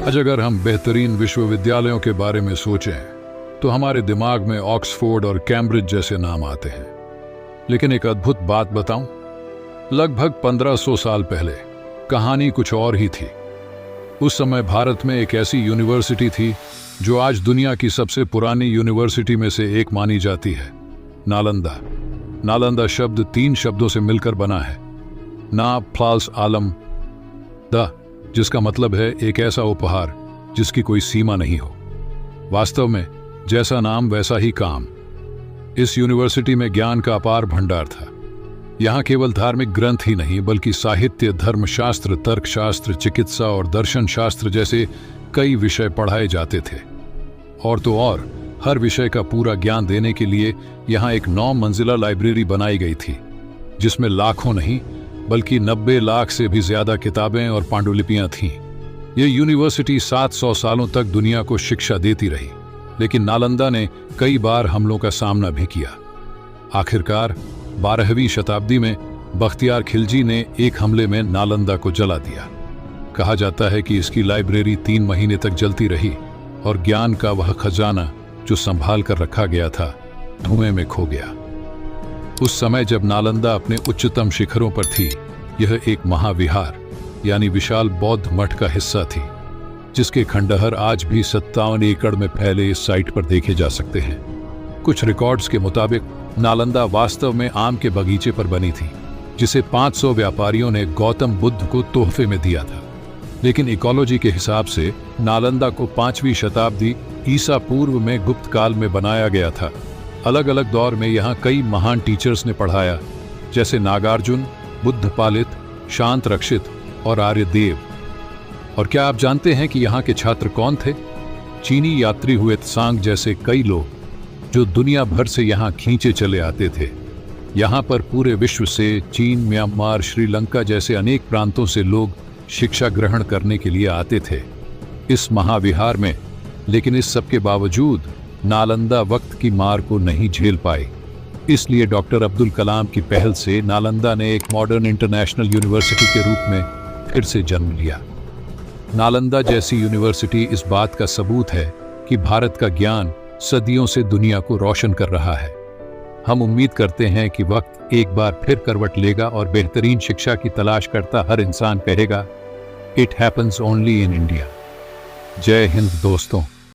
आज अगर हम बेहतरीन विश्वविद्यालयों के बारे में सोचें तो हमारे दिमाग में ऑक्सफोर्ड और कैम्ब्रिज जैसे नाम आते हैं। लेकिन एक अद्भुत बात बताऊं, लगभग 1500 साल पहले कहानी कुछ और ही थी। उस समय भारत में एक ऐसी यूनिवर्सिटी थी जो आज दुनिया की सबसे पुरानी यूनिवर्सिटी में से एक मानी जाती है, नालंदा। नालंदा शब्द 3 शब्दों से मिलकर बना है, ना प्लस आलम द, जिसका मतलब है एक ऐसा उपहार जिसकी कोई सीमा नहीं हो। वास्तव में जैसा नाम वैसा ही काम। इस यूनिवर्सिटी में ज्ञान का अपार भंडार था। यहाँ केवल धार्मिक ग्रंथ ही नहीं बल्कि साहित्य, धर्मशास्त्र, तर्कशास्त्र, चिकित्सा और दर्शन शास्त्र जैसे कई विषय पढ़ाए जाते थे। और तो और हर विषय का पूरा ज्ञान देने के लिए यहाँ एक 9 मंजिला लाइब्रेरी बनाई गई थी, जिसमें लाखों नहीं बल्कि 90 लाख से भी ज्यादा किताबें और पांडुलिपियां थीं। यह यूनिवर्सिटी 700 सालों तक दुनिया को शिक्षा देती रही, लेकिन नालंदा ने कई बार हमलों का सामना भी किया। आखिरकार 12वीं शताब्दी में बख्तियार खिलजी ने एक हमले में नालंदा को जला दिया। कहा जाता है कि इसकी लाइब्रेरी 3 महीने तक जलती रही और ज्ञान का वह खजाना जो संभाल कर रखा गया था, धुएं में खो गया। उस समय जब नालंदा अपने उच्चतम शिखरों पर थी, यह एक महाविहार यानी विशाल बौद्ध मठ का हिस्सा थी, जिसके खंडहर आज भी 57 एकड़ में फैले इस साइट पर देखे जा सकते हैं। कुछ रिकॉर्ड्स के मुताबिक नालंदा वास्तव में आम के बगीचे पर बनी थी, जिसे 500 व्यापारियों ने गौतम बुद्ध को तोहफे में दिया था। लेकिन इकोलॉजी के हिसाब से नालंदा को 5वीं शताब्दी ईसा पूर्व में गुप्त काल में बनाया गया था। अलग अलग दौर में यहाँ कई महान टीचर्स ने पढ़ाया, जैसे नागार्जुन, बुद्धपालित, शांत रक्षित और आर्यदेव। और क्या आप जानते हैं कि यहाँ के छात्र कौन थे? चीनी यात्री हुए त्सांग जैसे कई लोग, जो दुनिया भर से यहाँ खींचे चले आते थे। यहाँ पर पूरे विश्व से चीन, म्यांमार, श्रीलंका जैसे अनेक प्रांतों से लोग शिक्षा ग्रहण करने के लिए आते थे इस महाविहार में। लेकिन इस सब के बावजूद नालंदा वक्त की मार को नहीं झेल पाई। इसलिए डॉक्टर अब्दुल कलाम की पहल से नालंदा ने एक मॉडर्न इंटरनेशनल यूनिवर्सिटी के रूप में फिर से जन्म लिया। नालंदा जैसी यूनिवर्सिटी इस बात का सबूत है कि भारत का ज्ञान सदियों से दुनिया को रोशन कर रहा है। हम उम्मीद करते हैं कि वक्त एक बार फिर करवट लेगा और बेहतरीन शिक्षा की तलाश करता हर इंसान कहेगा, it happens only in India. जय हिंद दोस्तों।